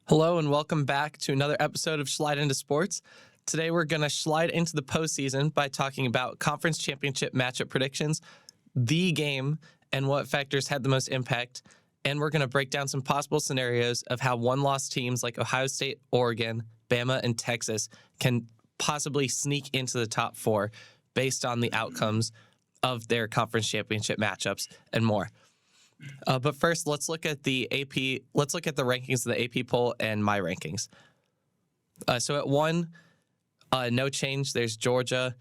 Hello and welcome back to another episode of Schlyde into Sports. Today we're going to slide into the postseason by talking about conference championship matchup predictions, the game, and what factors had the most impact. And we're going to break down some possible scenarios of how one-loss teams like Ohio State, Oregon, Bama, and Texas can possibly sneak into the top four based on the outcomes of their conference championship matchups and more. But first, let's look at the AP. Let's look at the rankings of the AP poll and my rankings. So at 1, no change. There's Georgia.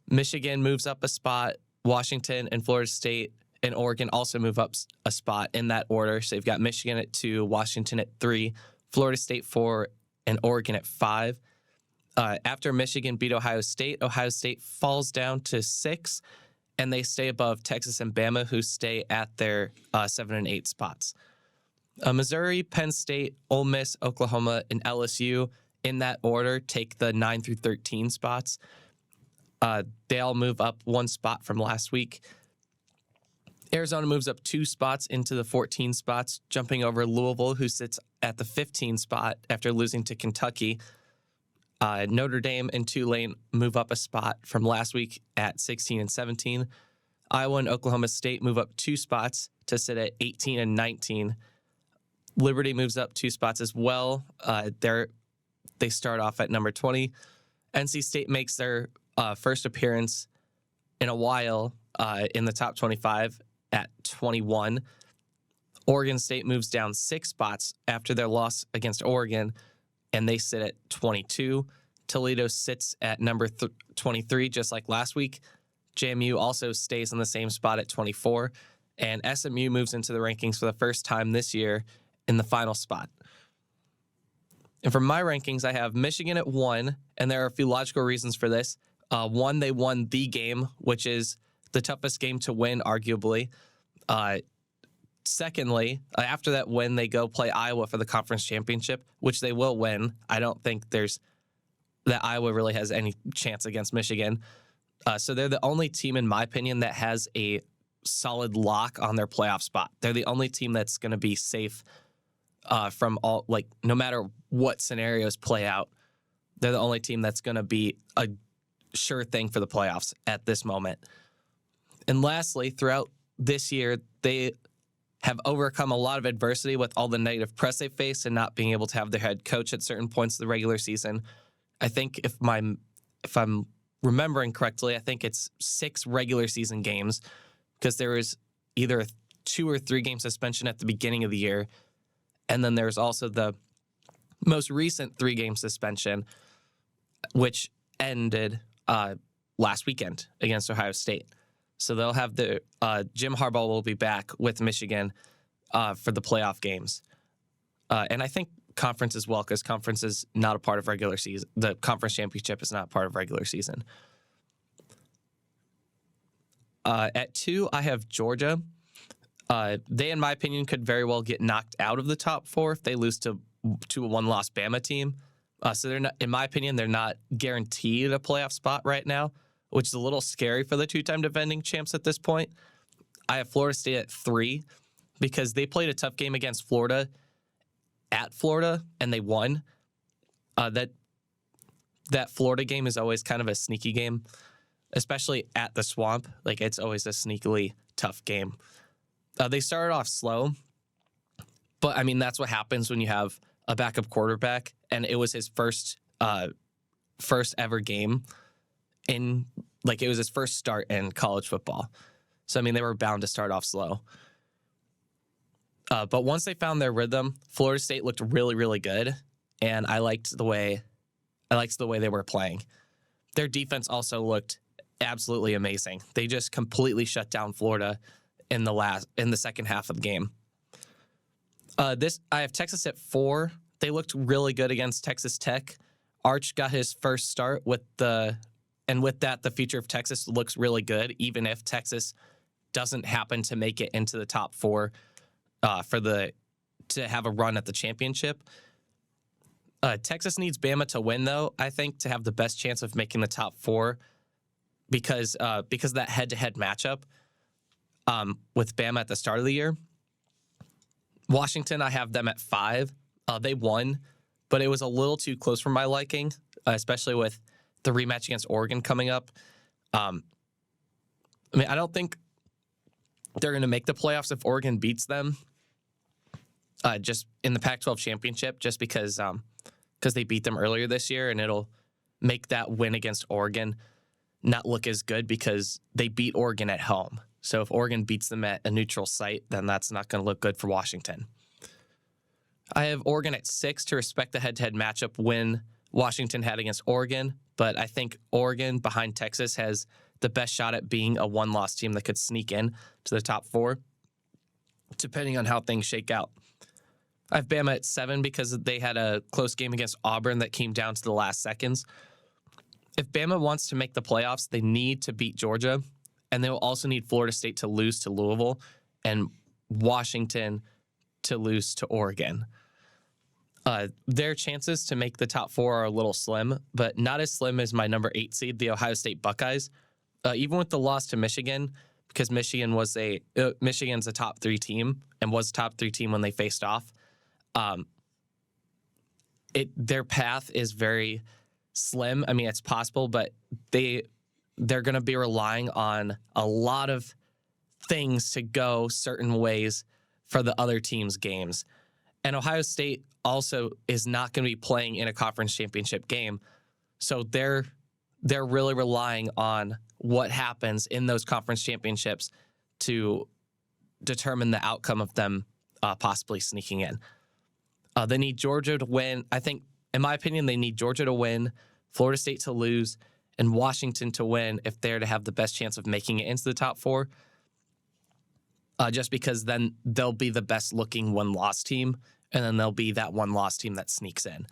Michigan moves up a spot. Washington and Florida State and Oregon also move up a spot in that order. So you've got Michigan at 2, Washington at 3, Florida State 4, and Oregon at 5. After Michigan beat Ohio State falls down to 6. And they stay above Texas and Bama, who stay at their 7 and 8 spots. Missouri, Penn State, Ole Miss, Oklahoma, and LSU, in that order, take the 9 through 13 spots. They all move up 1 spot from last week. Arizona moves up 2 spots into the 14 spots, jumping over Louisville, who sits at the 15 spot after losing to Kentucky. Notre Dame and Tulane move up a spot from last week at 16 and 17. Iowa and Oklahoma State move up 2 spots to sit at 18 and 19. Liberty moves up 2 spots as well. They start off at number 20. NC State makes their first appearance in a while in the top 25 at 21. Oregon State moves down 6 spots after their loss against Oregon, and they sit at 22. Toledo sits at number 23, just like last week. JMU also stays in the same spot at 24. And SMU moves into the rankings for the first time this year in the final spot. And for my rankings, I have Michigan at 1, and there are a few logical reasons for this. 1, they won the game, which is the toughest game to win, arguably. Secondly, after that win, they go play Iowa for the conference championship, which they will win. I don't think that Iowa really has any chance against Michigan. So they're the only team, in my opinion, that has a solid lock on their playoff spot. They're the only team that's going to be safe from all, like, no matter what scenarios play out. They're the only team that's going to be a sure thing for the playoffs at this moment. And lastly, throughout this year, they have overcome a lot of adversity with all the negative press they face and not being able to have their head coach at certain points of the regular season. I think if I'm remembering correctly, I think it's 6 regular season games because there was either a 2 or 3 game suspension at the beginning of the year. And then there's also the most recent 3-game suspension, which ended last weekend against Ohio State. So they'll have Jim Harbaugh will be back with Michigan for the playoff games. And I think conference as well, because conference is not a part of regular season. The conference championship is not part of regular season. At 2, I have Georgia. They, in my opinion, could very well get knocked out of the top 4 if they lose to a one-loss Bama team. So they're not, in my opinion, they're not guaranteed a playoff spot right now, which is a little scary for the 2-time defending champs at this point. I have Florida State at 3 because they played a tough game against Florida at Florida, and they won. That Florida game is always kind of a sneaky game, especially at the Swamp. Like, it's always a sneakily tough game. They started off slow, but, I mean, that's what happens when you have a backup quarterback, and it was his first ever game. It was his first start in college football. So, I mean, they were bound to start off slow. But once they found their rhythm, Florida State looked really, really good, and I liked the way they were playing. Their defense also looked absolutely amazing. They just completely shut down Florida in the second half of the game. I have Texas at 4. They looked really good against Texas Tech. Arch got his first start with that, the future of Texas looks really good, even if Texas doesn't happen to make it into the top 4 to have a run at the championship. Texas needs Bama to win, though, I think, to have the best chance of making the top 4. because of that head-to-head matchup with Bama at the start of the year. Washington, I have them at 5. They won, but it was a little too close for my liking, especially with the rematch against Oregon coming up. I don't think they're going to make the playoffs if Oregon beats them just in the Pac-12 championship, just because they beat them earlier this year, and it'll make that win against Oregon not look as good because they beat Oregon at home. So if Oregon beats them at a neutral site, then that's not going to look good for Washington. I have Oregon at 6 to respect the head-to-head matchup win Washington had against Oregon, but I think Oregon behind Texas has the best shot at being a one-loss team that could sneak in to the top 4, depending on how things shake out. I have Bama at 7 because they had a close game against Auburn that came down to the last seconds. If Bama wants to make the playoffs, they need to beat Georgia, and they will also need Florida State to lose to Louisville and Washington to lose to Oregon. Their chances to make the top 4 are a little slim, but not as slim as my number 8 seed, the Ohio State Buckeyes. Even with the loss to Michigan, because Michigan's a top 3 team and was a top 3 team when they faced off. Their path is very slim. I mean, it's possible, but they're going to be relying on a lot of things to go certain ways for the other team's games. And Ohio State also is not going to be playing in a conference championship game. So they're really relying on what happens in those conference championships to determine the outcome of them possibly sneaking in. They need Georgia to win. I think, in my opinion, they need Georgia to win, Florida State to lose, and Washington to win if they're to have the best chance of making it into the top 4. Just because then they'll be the best looking one-loss team, and then they'll be that one-loss team that sneaks in.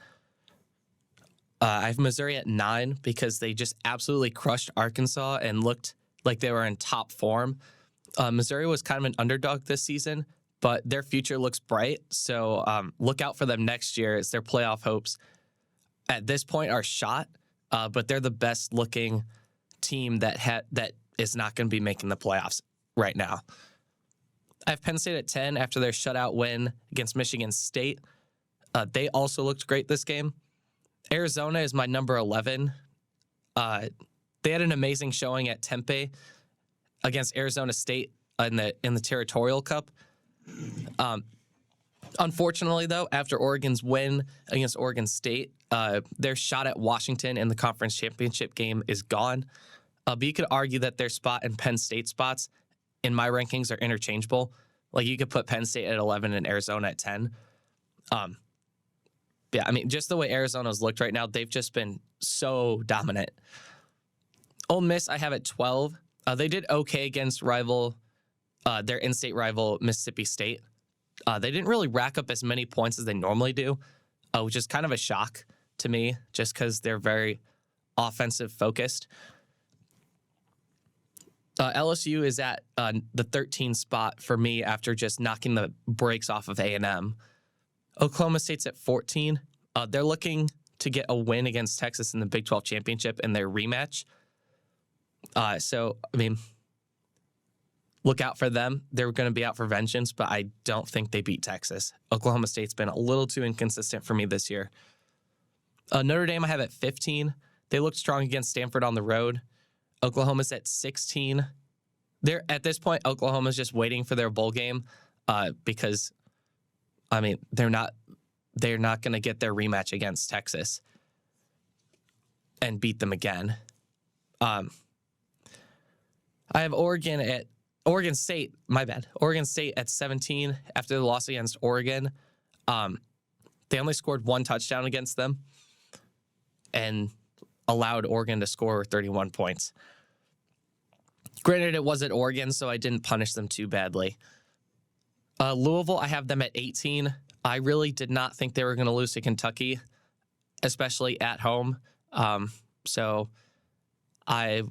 I have Missouri at 9 because they just absolutely crushed Arkansas and looked like they were in top form. Missouri was kind of an underdog this season, but their future looks bright. So look out for them next year as their playoff hopes at this point are shot, but they're the best looking team that is not going to be making the playoffs right now. I have Penn State at 10 after their shutout win against Michigan State. They also looked great this game. Arizona is my number 11. They had an amazing showing at Tempe against Arizona State in the Territorial Cup. Unfortunately, though, after Oregon's win against Oregon State, their shot at Washington in the conference championship game is gone. But you could argue that their spot and Penn State spots in my rankings are interchangeable. Like, you could put Penn State at 11 and Arizona at 10. Yeah, I mean, just the way Arizona's looked right now, they've just been so dominant. Ole Miss, I have at 12. They did okay against their in-state rival, Mississippi State. They didn't really rack up as many points as they normally do, which is kind of a shock to me, just because they're very offensive focused. LSU is at the 13 spot for me after just knocking the brakes off of A&M. Oklahoma State's at 14. They're looking to get a win against Texas in the Big 12 championship in their rematch. So, I mean, look out for them. They're going to be out for vengeance, but I don't think they beat Texas. Oklahoma State's been a little too inconsistent for me this year. Notre Dame I have at 15. They looked strong against Stanford on the road. Oklahoma's at 16. At this point, Oklahoma's just waiting for their bowl game because, I mean, they're not going to get their rematch against Texas and beat them again. I have Oregon State at 17 after the loss against Oregon. They only scored 1 touchdown against them and allowed Oregon to score 31 points. Granted, it was at Oregon, so I didn't punish them too badly. Louisville, I have them at 18. I really did not think they were going to lose to Kentucky, especially at home. So I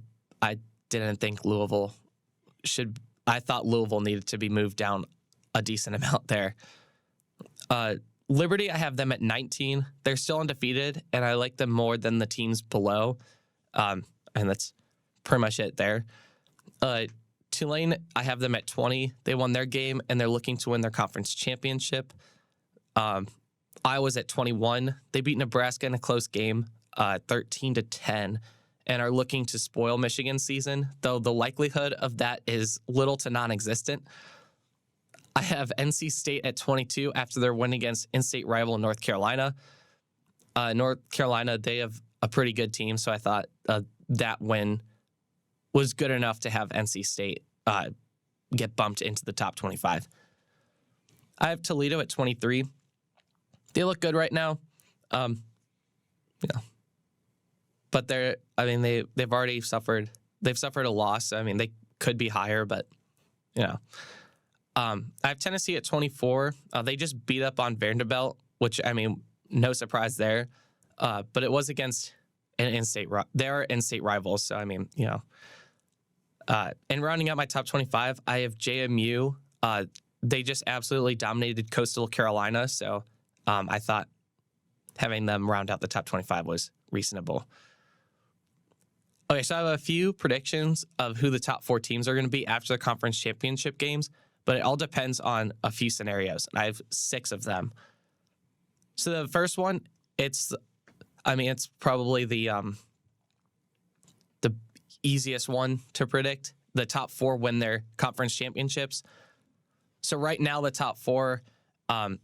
didn't think Louisville should. I thought Louisville needed to be moved down a decent amount there. Liberty, I have them at 19. They're still undefeated, and I like them more than the teams below. And that's pretty much it there. Tulane, I have them at 20. They won their game, and they're looking to win their conference championship. Iowa's at 21. They beat Nebraska in a close game, 13-10, and are looking to spoil Michigan's season, though the likelihood of that is little to non-existent. I have NC State at 22 after their win against in-state rival North Carolina. North Carolina, they have a pretty good team, so I thought that win was good enough to have NC State get bumped into the top 25. I have Toledo at 23. They look good right now. But they've already suffered. They've suffered a loss. I mean, they could be higher, but I have Tennessee at 24. They just beat up on Vanderbilt, which, I mean, no surprise there. But it was against an in-state. They are in-state rivals, so I mean, and rounding out my top 25, I have JMU. They just absolutely dominated Coastal Carolina, so I thought having them round out the top 25 was reasonable. Okay, so I have a few predictions of who the top 4 teams are going to be after the conference championship games, but it all depends on a few scenarios. I have 6 of them. So the first one, it's probably the easiest one to predict. The top 4 win their conference championships. So right now, the top 4, when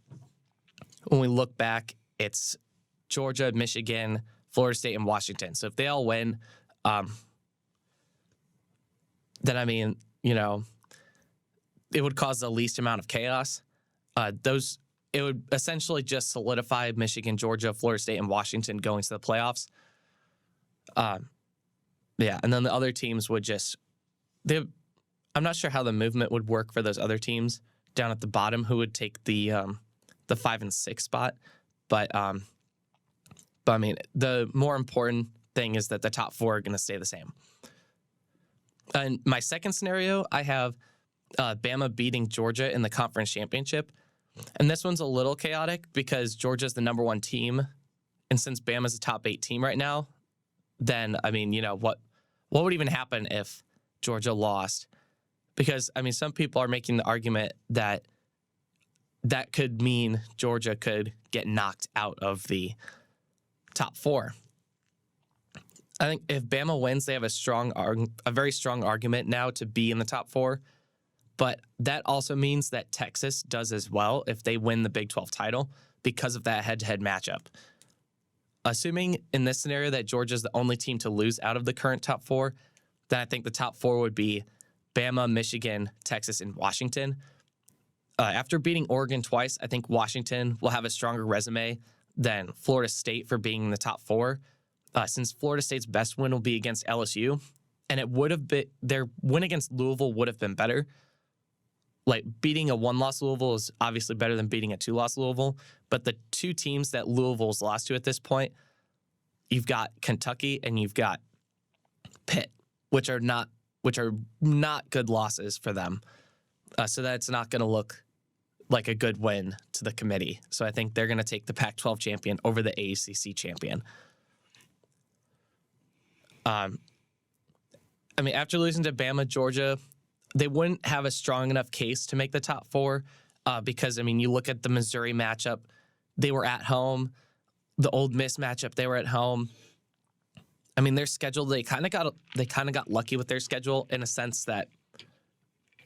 we look back, it's Georgia, Michigan, Florida State, and Washington. So if they all win, then I mean, it would cause the least amount of chaos. It would essentially just solidify Michigan, Georgia, Florida State, and Washington going to the playoffs. And then the other teams would I'm not sure how the movement would work for those other teams down at the bottom who would take the 5 and 6 spot. But I mean, the more important thing is that the top 4 are going to stay the same. And my second scenario, I have Bama beating Georgia in the conference championship. And this one's a little chaotic because Georgia's the number 1 team. And since Bama's a top 8 team right now, then, I mean, what would even happen if Georgia lost? Because, I mean, some people are making the argument that could mean Georgia could get knocked out of the top 4. I think if Bama wins, they have a very strong argument now to be in the top 4. But that also means that Texas does as well if they win the Big 12 title because of that head-to-head matchup. Assuming in this scenario that Georgia's the only team to lose out of the current top 4, then I think the top 4 would be Bama, Michigan, Texas, and Washington. After beating Oregon twice, I think Washington will have a stronger resume than Florida State for being in the top 4. Since Florida State's best win will be against LSU, and it would have been their win against Louisville would have been better. Like, beating a 1-loss Louisville is obviously better than beating a 2-loss Louisville, but the 2 teams that Louisville's lost to at this point, you've got Kentucky and you've got Pitt, which are not good losses for them. So that's not going to look like a good win to the committee. So I think they're going to take the Pac-12 champion over the ACC champion. I mean, after losing to Bama, Georgia, they wouldn't have a strong enough case to make the top 4 because, I mean, you look at the Missouri matchup, they were at home. The Ole Miss matchup, they were at home. I mean, their schedule, they kind of got lucky with their schedule in a sense that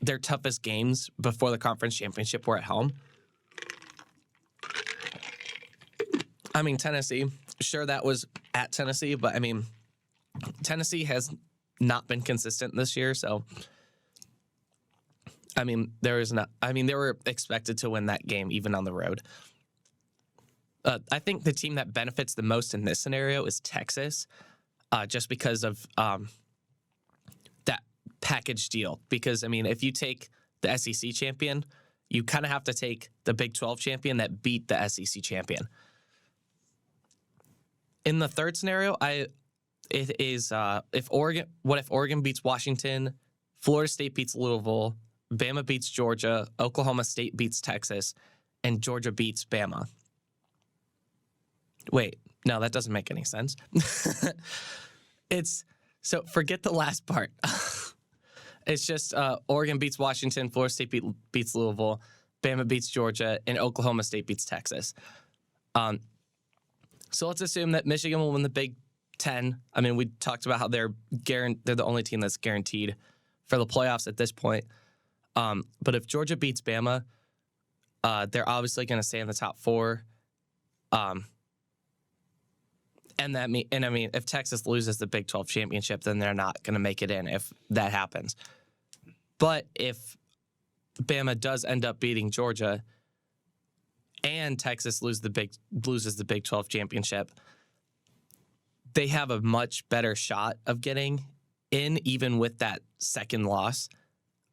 their toughest games before the conference championship were at home. I mean, Tennessee, sure, that was at Tennessee, but I mean, Tennessee has not been consistent this year, so I mean, they were expected to win that game even on the road. I think the team that benefits the most in this scenario is Texas, just because of that package deal. Because, I mean, if you take the SEC champion, you kind of have to take the Big 12 champion that beat the SEC champion. In the third scenario, if Oregon beats Washington, Florida State beats Louisville, Bama beats Georgia, Oklahoma State beats Texas, and Georgia beats Bama. Wait, no, that doesn't make any sense. So forget the last part. It's just Oregon beats Washington, Florida State beats Louisville, Bama beats Georgia, and Oklahoma State beats Texas. So let's assume that Michigan will win the Big Ten. I mean, we talked about how they're the only team that's guaranteed for the playoffs at this point. But if Georgia beats Bama, they're obviously going to stay in the top four. And I mean, if Texas loses the Big 12 championship, then they're not going to make it in if that happens. But if Bama does end up beating Georgia and Texas loses the Big 12 championship, they have a much better shot of getting in, even with that second loss.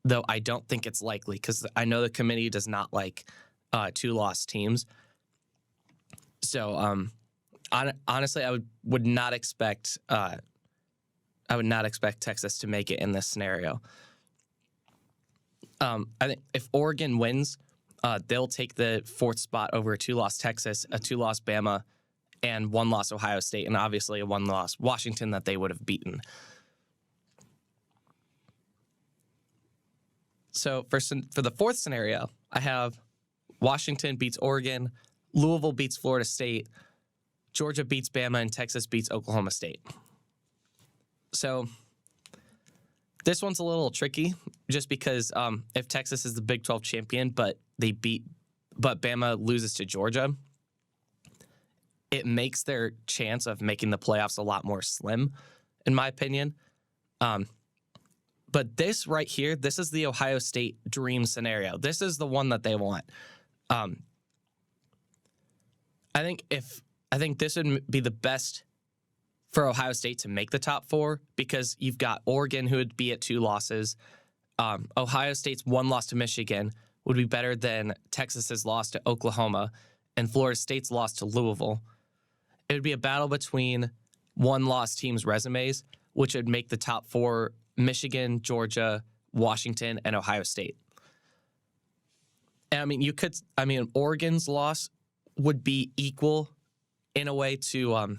Though I don't think it's likely, because I know the committee does not like 2-loss teams. So honestly, I would not expect Texas to make it in this scenario. I think if Oregon wins, they'll take the 4th spot over a 2-loss Texas, a 2-loss Bama, and 1-loss Ohio State, and obviously a 1-loss Washington that they would have beaten. So for the 4th scenario, I have Washington beats Oregon, Louisville beats Florida State, Georgia beats Bama, and Texas beats Oklahoma State. So this one's a little tricky, just because if Texas is the Big 12 champion, but Bama loses to Georgia, it makes their chance of making the playoffs a lot more slim, in my opinion. But this right here, this is the Ohio State dream scenario. This is the one that they want. I think this would be the best for Ohio State to make the top 4, because you've got Oregon, who would be at 2 losses. Ohio State's 1 loss to Michigan would be better than Texas's loss to Oklahoma, and Florida State's loss to Louisville. It would be a battle between 1-loss teams' resumes, which would make the top 4 Michigan, Georgia, Washington, and Ohio State. And I mean, Oregon's loss would be equal in a way to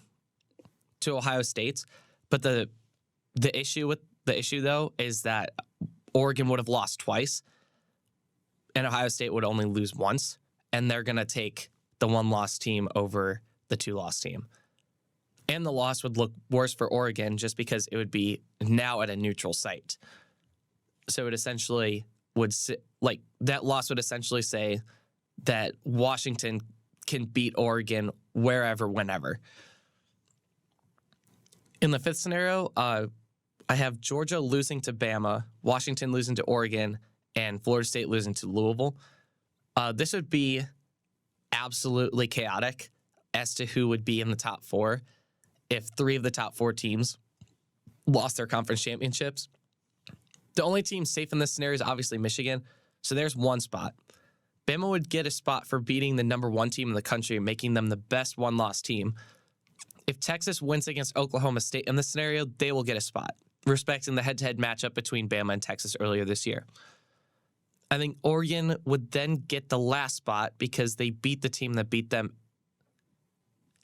Ohio State's, but the issue though is that Oregon would have lost twice, and Ohio State would only lose once, and they're gonna take the 1-loss team over the 2-loss team. And the loss would look worse for Oregon, just because it would be now at a neutral site. So it essentially that loss would essentially say that Washington can beat Oregon wherever, whenever. In the 5th scenario, I have Georgia losing to Bama, Washington losing to Oregon, and Florida State losing to Louisville. This would be absolutely chaotic as to who would be in the top 4 if 3 of the top 4 teams lost their conference championships. The only team safe in this scenario is obviously Michigan, so there's 1 spot. Bama would get a spot for beating the number 1 team in the country, making them the best 1-loss team. If Texas wins against Oklahoma State in this scenario, they will get a spot, respecting the head-to-head matchup between Bama and Texas earlier this year. I think Oregon would then get the last spot because they beat the team that beat them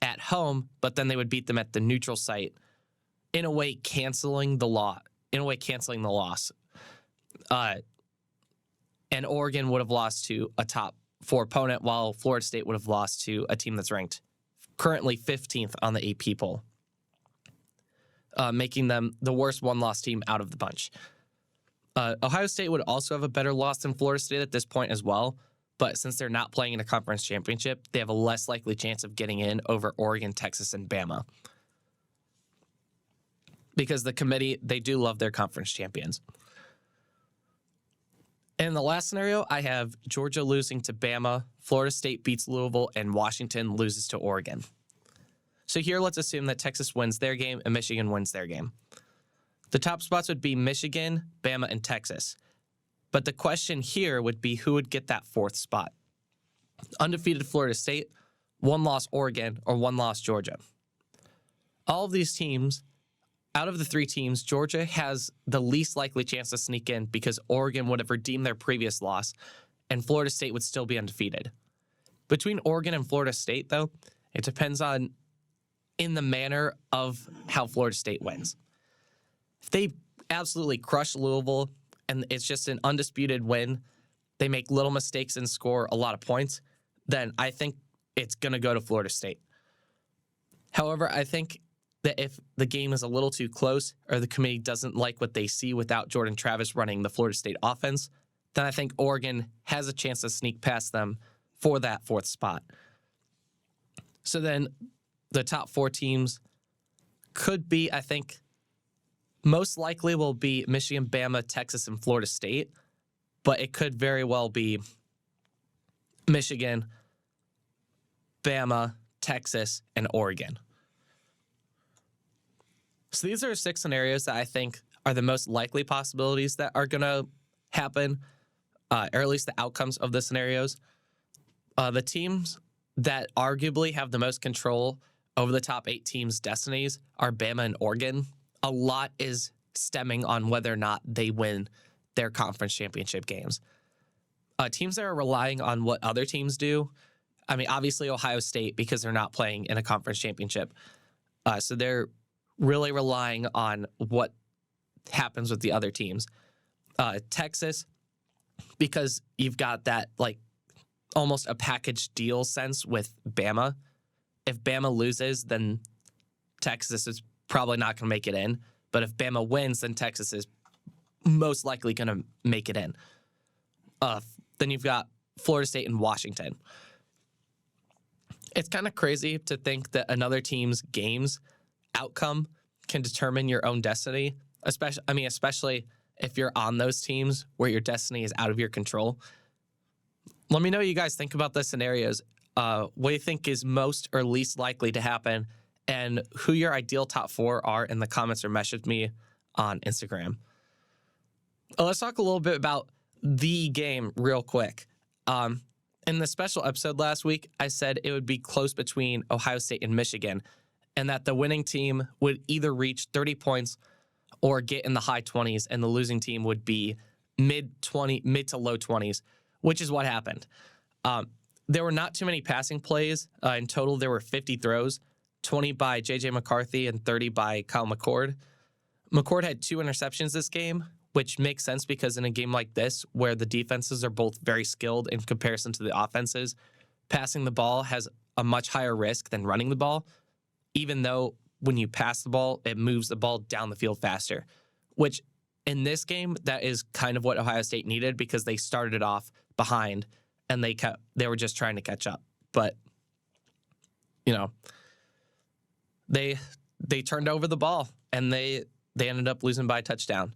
at home, but then they would beat them at the neutral site, in a way canceling the loss. And Oregon would have lost to a top 4 opponent, while Florida State would have lost to a team that's ranked currently 15th on the AP poll, making them the worst 1-loss team out of the bunch. Ohio State would also have a better loss than Florida State at this point as well, but since they're not playing in a conference championship, they have a less likely chance of getting in over Oregon, Texas, and Bama. Because the committee, they do love their conference champions. In the last scenario, I have Georgia losing to Bama, Florida State beats Louisville, and Washington loses to Oregon. So here, let's assume that Texas wins their game and Michigan wins their game. The top spots would be Michigan, Bama, and Texas. But the question here would be who would get that 4th spot. Undefeated Florida State, 1-loss Oregon, or 1-loss Georgia. All of these teams, out of the 3 teams, Georgia has the least likely chance to sneak in because Oregon would have redeemed their previous loss, and Florida State would still be undefeated. Between Oregon and Florida State, though, it depends on in the manner of how Florida State wins. if they absolutely crush Louisville and it's just an undisputed win, they make little mistakes and score a lot of points, then I think it's going to go to Florida State. However, I think that if the game is a little too close or the committee doesn't like what they see without Jordan Travis running the Florida State offense, then I think Oregon has a chance to sneak past them for that 4th spot. So then the top 4 teams could be, I think, most likely will be Michigan, Bama, Texas, and Florida State, but it could very well be Michigan, Bama, Texas, and Oregon. So these are 6 scenarios that I think are the most likely possibilities that are going to happen, or at least the outcomes of the scenarios. The teams that arguably have the most control over the top 8 teams' destinies are Bama and Oregon. A lot is stemming on whether or not they win their conference championship games. Teams that are relying on what other teams do, I mean, obviously Ohio State, because they're not playing in a conference championship. So they're really relying on what happens with the other teams. Texas, because you've got that like almost a package deal sense with Bama. If Bama loses, then Texas is probably not going to make it in. But if Bama wins, then Texas is most likely going to make it in. Then you've got Florida State and Washington. It's kind of crazy to think that another team's games outcome can determine your own destiny, especially if you're on those teams where your destiny is out of your control. Let me know what you guys think about the scenarios. What do you think is most or least likely to happen, and who your ideal top 4 are in the comments or message me on Instagram. Let's talk a little bit about the game real quick. In the special episode last week, I said it would be close between Ohio State and Michigan, and that the winning team would either reach 30 points or get in the high 20s, and the losing team would be mid to low 20s, which is what happened. There were not too many passing plays. In total, there were 50 throws, 20 by J.J. McCarthy and 30 by Kyle McCord. McCord had 2 interceptions this game, which makes sense because in a game like this, where the defenses are both very skilled in comparison to the offenses, passing the ball has a much higher risk than running the ball, even though when you pass the ball, it moves the ball down the field faster, which in this game, that is kind of what Ohio State needed because they started off behind and they were just trying to catch up. But, you know, they turned over the ball and they ended up losing by a touchdown.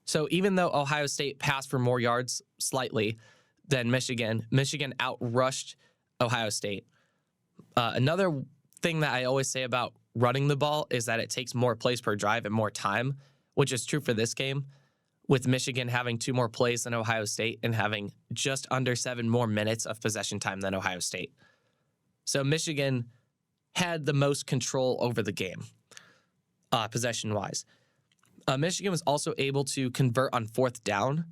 So even though Ohio State passed for more yards slightly than Michigan outrushed Ohio State. Another thing that I always say about running the ball is that it takes more plays per drive and more time, which is true for this game, with Michigan having 2 more plays than Ohio State and having just under 7 more minutes of possession time than Ohio State. So Michigan had the most control over the game, possession-wise. Michigan was also able to convert on 4th down,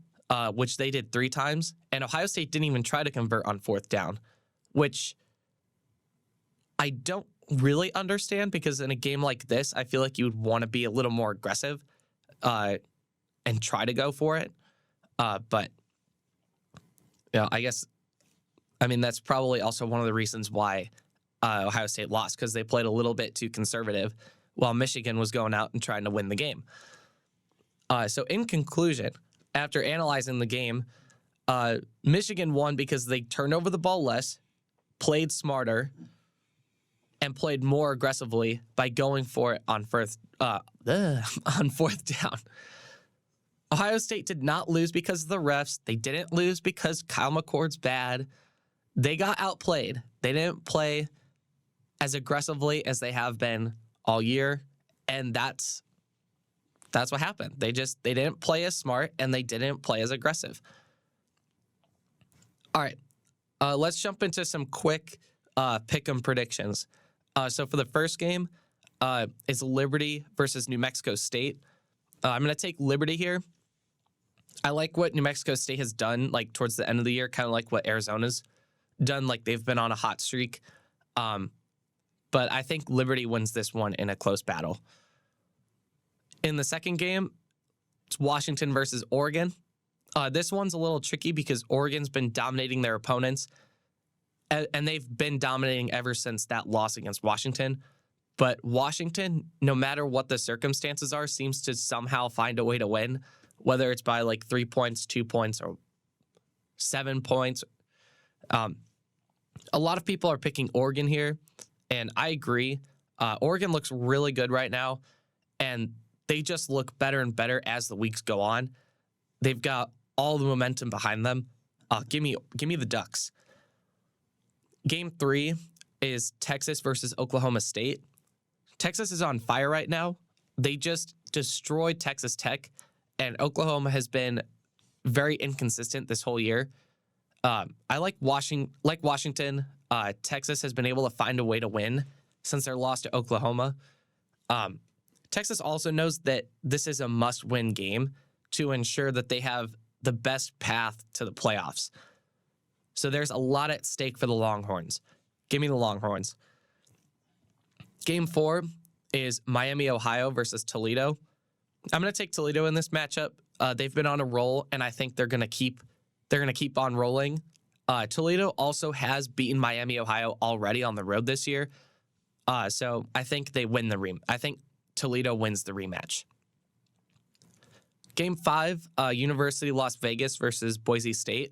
which they did 3 times, and Ohio State didn't even try to convert on 4th down, which I don't really understand because in a game like this, I feel like you would want to be a little more aggressive and try to go for it. But, you know, that's probably also one of the reasons why Ohio State lost, because they played a little bit too conservative while Michigan was going out and trying to win the game. So in conclusion, after analyzing the game, Michigan won because they turned over the ball less, played smarter, and played more aggressively by going for it on 4th down. Ohio State did not lose because of the refs. They didn't lose because Kyle McCord's bad. They got outplayed. They didn't play as aggressively as they have been all year, and that's what happened. They didn't play as smart, and they didn't play as aggressive. All right, let's jump into some quick pick'em predictions. So for the first game is Liberty versus New Mexico State. I'm going to take Liberty here. I like what New Mexico State has done, like towards the end of the year, kind of like what Arizona's done. Like they've been on a hot streak. But I think Liberty wins this one in a close battle. In the second game, it's Washington versus Oregon. This one's a little tricky because Oregon's been dominating their opponents, and they've been dominating ever since that loss against Washington. But Washington, no matter what the circumstances are, seems to somehow find a way to win, whether it's by like 3 points, 2 points, or 7 points. A lot of people are picking Oregon here, and I agree. Oregon looks really good right now, and they just look better and better as the weeks go on. They've got all the momentum behind them. Give me the Ducks. Game 3 is Texas versus Oklahoma State. Texas is on fire right now. They just destroyed Texas Tech, and Oklahoma has been very inconsistent this whole year. I like Washington. Texas has been able to find a way to win since their loss to Oklahoma. Texas also knows that this is a must-win game to ensure that they have the best path to the playoffs. So there's a lot at stake for the Longhorns. Give me the Longhorns. Game 4 is Miami, Ohio versus Toledo. I'm going to take Toledo in this matchup. They've been on a roll, and I think they're going to keep on rolling. Toledo also has beaten Miami, Ohio already on the road this year. So I think they win I think Toledo wins the rematch. Game 5, University Las Vegas versus Boise State.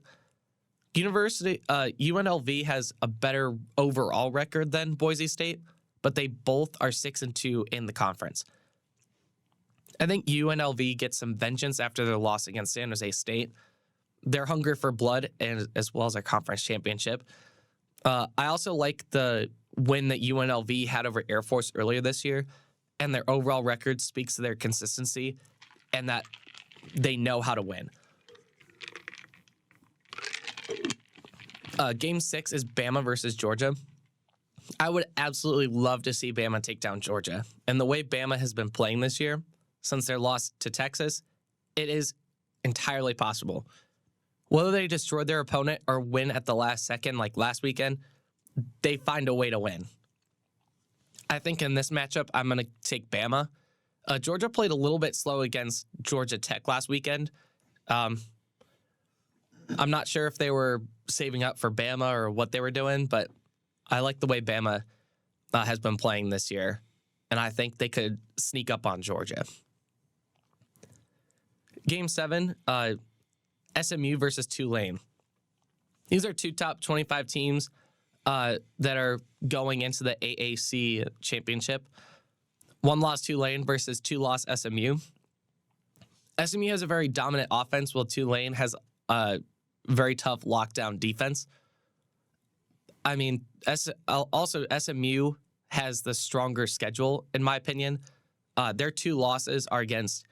UNLV has a better overall record than Boise State, but they both are 6-2 in the conference. I think UNLV gets some vengeance after their loss against San Jose State. They're hungry for blood, and as well as a conference championship. I also like the win that UNLV had over Air Force earlier this year, and their overall record speaks to their consistency and that they know how to win. Game 6 is Bama versus Georgia. I would absolutely love to see Bama take down Georgia. And the way Bama has been playing this year, since their loss to Texas, it is entirely possible. Whether they destroy their opponent or win at the last second, like last weekend, they find a way to win. I think in this matchup, I'm going to take Bama. Georgia played a little bit slow against Georgia Tech last weekend. I'm not sure if they were saving up for Bama or what they were doing, but I like the way Bama has been playing this year, and I think they could sneak up on Georgia. Game 7, SMU versus Tulane. These are two top 25 teams that are going into the AAC championship. 1-loss Tulane versus 2-loss SMU. SMU has a very dominant offense, while Tulane has a very tough lockdown defense. I mean, also SMU has the stronger schedule, in my opinion. Their 2 losses are against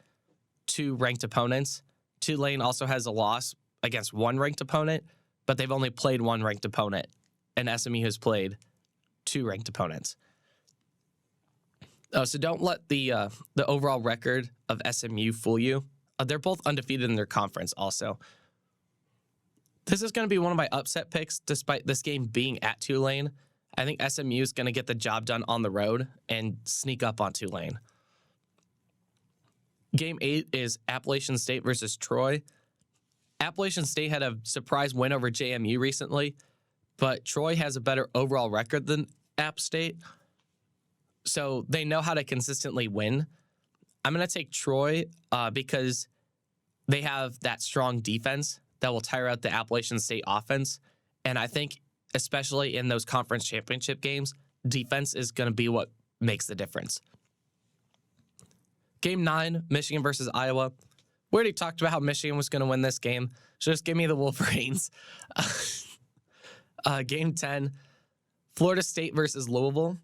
2 ranked opponents. Tulane also has a loss against 1 ranked opponent, but they've only played 1 ranked opponent, and SMU has played 2 ranked opponents. So don't let the overall record of SMU fool you. They're both undefeated in their conference also. This is going to be one of my upset picks, despite this game being at Tulane. I think SMU is going to get the job done on the road and sneak up on Tulane. Game 8 is Appalachian State versus Troy. Appalachian State had a surprise win over JMU recently, but Troy has a better overall record than App State, so they know how to consistently win. I'm going to take Troy because they have that strong defense that will tire out the Appalachian State offense, and I think especially in those conference championship games, defense is going to be what makes the difference. Game 9, Michigan versus Iowa. We already talked about how Michigan was going to win this game, so just give me the Wolverines. Game 10, Florida State versus Louisville.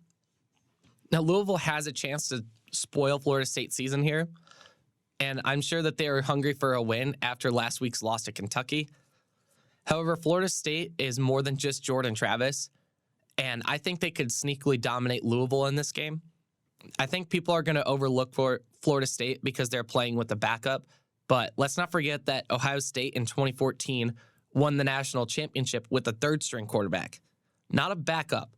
Now, Louisville has a chance to spoil Florida State's season here, and I'm sure that they are hungry for a win after last week's loss to Kentucky. However, Florida State is more than just Jordan Travis, and I think they could sneakily dominate Louisville in this game. I think people are going to overlook for Florida State because they're playing with a backup, but let's not forget that Ohio State in 2014 won the national championship with a third-string quarterback. Not a backup,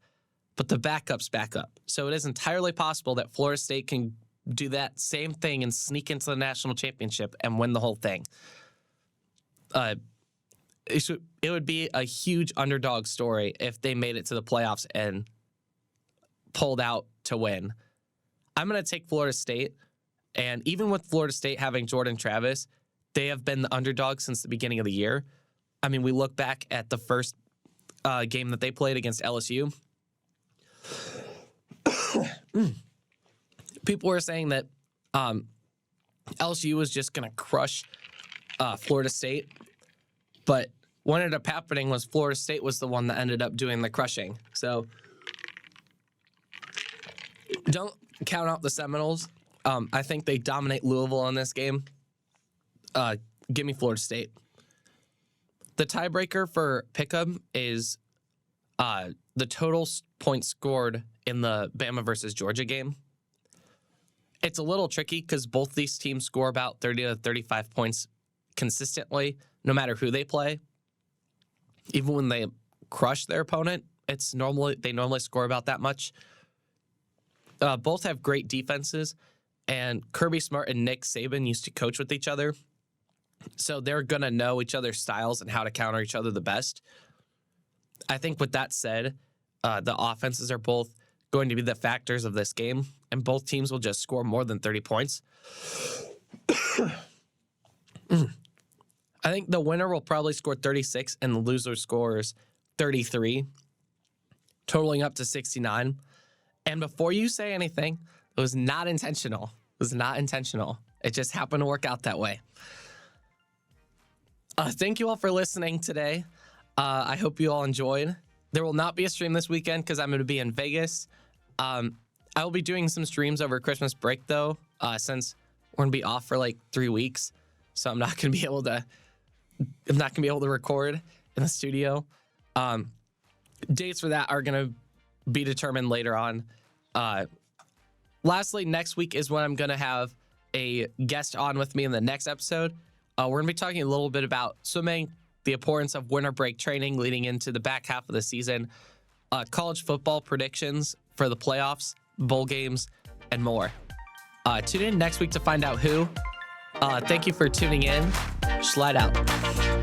but the backup's backup. So it is entirely possible that Florida State can do that same thing and sneak into the national championship and win the whole thing. It would be a huge underdog story if they made it to the playoffs and pulled out to win. I'm going to take Florida State. And even with Florida State having Jordan Travis, they have been the underdog since the beginning of the year. I mean, we look back at the first game that they played against LSU. People were saying that LSU was just going to crush Florida State. But what ended up happening was Florida State was the one that ended up doing the crushing. So don't count out the Seminoles. I think they dominate Louisville in this game. Give me Florida State. The tiebreaker for Pick'em is the total points scored in the Bama versus Georgia game. It's a little tricky because both these teams score about 30 to 35 points consistently, no matter who they play. Even when they crush their opponent, they normally score about that much. Both have great defenses, and Kirby Smart and Nick Saban used to coach with each other. So they're going to know each other's styles and how to counter each other the best. I think with that said, the offenses are both going to be the factors of this game, and both teams will just score more than 30 points. I think the winner will probably score 36 and the loser scores 33, totaling up to 69. And before you say anything, it was not intentional. It was not intentional. It just happened to work out that way. Thank you all for listening today. I hope you all enjoyed. There will not be a stream this weekend because I'm going to be in Vegas. I will be doing some streams over Christmas break, though, since we're going to be off for like 3 weeks. So I'm not going to be able to record in the studio. Dates for that are going to be determined later on. Lastly, next week is when I'm going to have a guest on with me in the next episode. We're going to be talking a little bit about swimming, the importance of winter break training leading into the back half of the season, college football predictions for the playoffs, bowl games, and more. Tune in next week to find out who. Thank you for tuning in. Schlyde out.